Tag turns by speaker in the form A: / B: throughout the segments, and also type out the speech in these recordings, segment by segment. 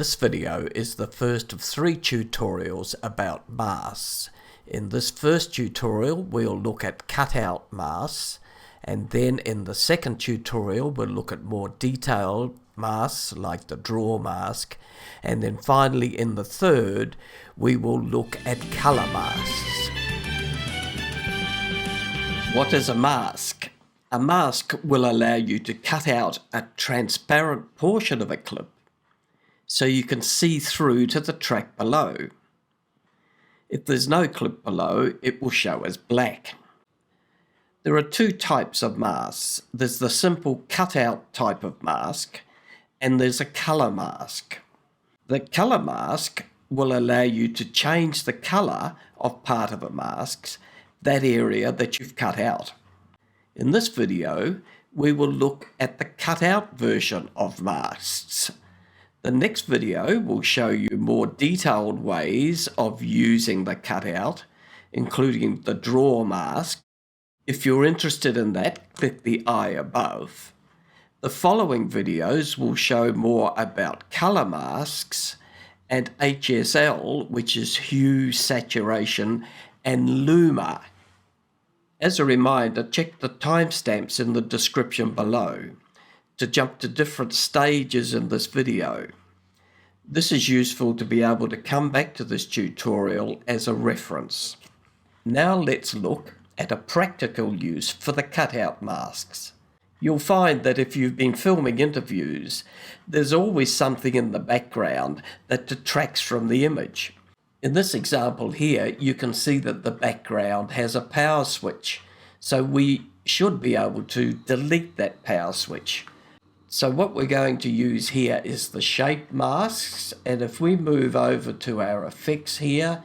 A: This video is the first of 3 tutorials about masks. In this first tutorial we'll look at cutout masks, and then in the second tutorial we'll look at more detailed masks like the draw mask, and then finally in the third we will look at color masks. What is a mask? A mask will allow you to cut out a transparent portion of a clip so you can see through to the track below. If there's no clip below, it will show as black. There are 2 types of masks. There's the simple cutout type of mask, and there's a color mask. The color mask will allow you to change the color of part of a mask, that area that you've cut out. In this video, we will look at the cutout version of masks. The next video will show you more detailed ways of using the cutout, including the draw mask. If you're interested in that, click the I above. The following videos will show more about color masks and HSL, which is hue, saturation, and luma. As a reminder, check the timestamps in the description below to jump to different stages in this video. This is useful to be able to come back to this tutorial as a reference. Now let's look at a practical use for the cutout masks. You'll find that if you've been filming interviews, there's always something in the background that detracts from the image. In this example here, you can see that the background has a power switch, so we should be able to delete that power switch. So what we're going to use here is the shape masks, and if we move over to our effects here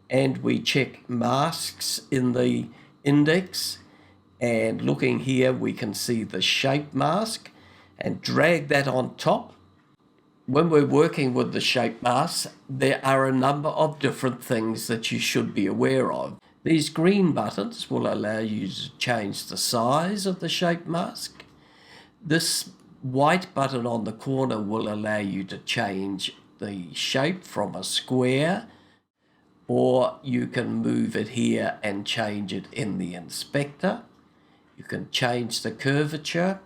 A: and we check masks in the index, and looking here we can see the shape mask, and drag that on top. When we're working with the shape masks, there are a number of different things that you should be aware of. These green buttons will allow you to change the size of the shape mask. This white button on the corner will allow you to change the shape from a square, or you can move it here and change it in the inspector. You can change the curvature.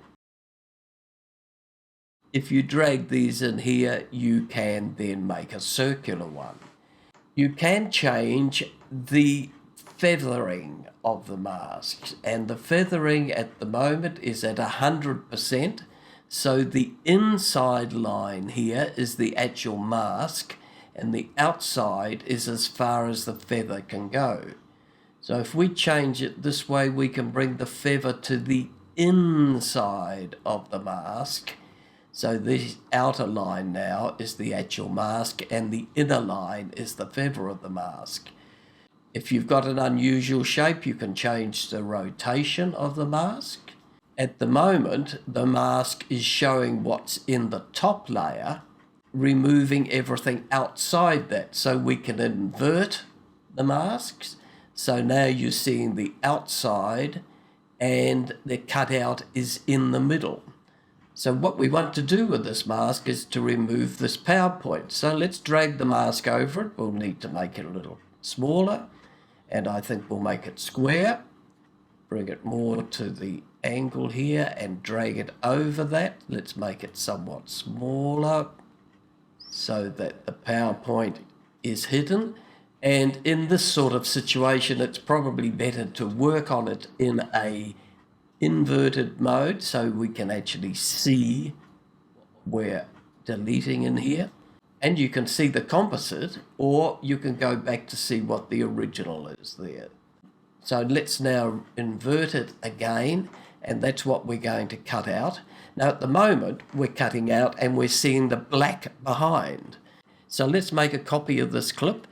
A: If you drag these in here, you can then make a circular one. You can change the feathering of the masks, and the feathering at the moment is at 100%. So the inside line here is the actual mask, and the outside is as far as the feather can go. So if we change it this way, we can bring the feather to the inside of the mask. So the outer line now is the actual mask, and the inner line is the feather of the mask. If you've got an unusual shape, you can change the rotation of the mask. At the moment, the mask is showing what's in the top layer, removing everything outside that, so we can invert the masks. So now you're seeing the outside and the cutout is in the middle. So what we want to do with this mask is to remove this PowerPoint. So let's drag the mask over it. We'll need to make it a little smaller, and I think we'll make it square. Bring it more to the angle here and drag it over that. Let's make it somewhat smaller so that the PowerPoint is hidden. And in this sort of situation, it's probably better to work on it in a inverted mode so we can actually see we're deleting in here. And you can see the composite, or you can go back to see what the original is there. So let's now invert it again, and that's what we're going to cut out. Now at the moment we're cutting out and we're seeing the black behind. So let's make a copy of this clip,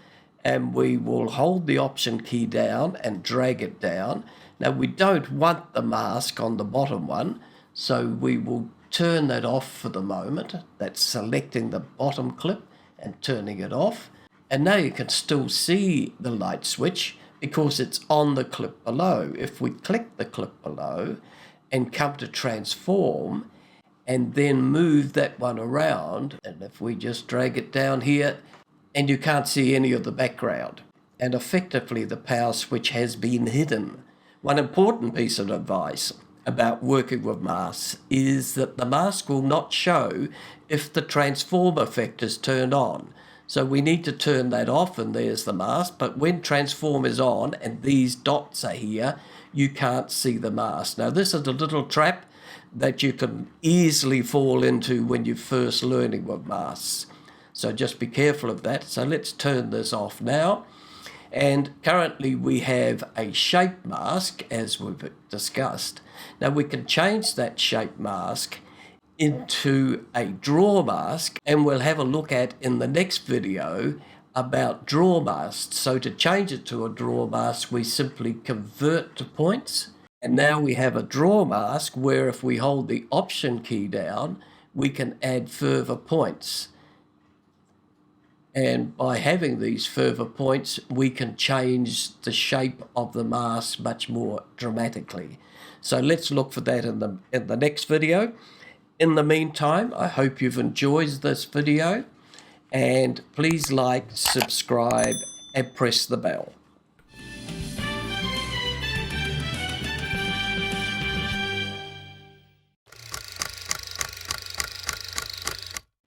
A: and we will hold the Option key down and drag it down. Now we don't want the mask on the bottom one, so we will turn that off for the moment. That's selecting the bottom clip and turning it off. And now you can still see the light switch because it's on the clip below. If we click the clip below and come to transform and then move that one around. And if we just drag it down here, and you can't see any of the background, and effectively the power switch has been hidden. One important piece of advice about working with masks is that the mask will not show if the transform effect is turned on. So we need to turn that off, and there's the mask. But when transform is on and these dots are here, you can't see the mask. Now this is a little trap that you can easily fall into when you're first learning with masks. So just be careful of that. So let's turn this off now. And currently we have a shape mask, as we've discussed. Now we can change that shape mask into a draw mask, and we'll have a look at in the next video about draw masks. So to change it to a draw mask, we simply convert to points. And now we have a draw mask where if we hold the Option key down, we can add further points. And by having these further points, we can change the shape of the mask much more dramatically. So let's look for that in the next video. In the meantime, I hope you've enjoyed this video, and please like, subscribe, and press the bell.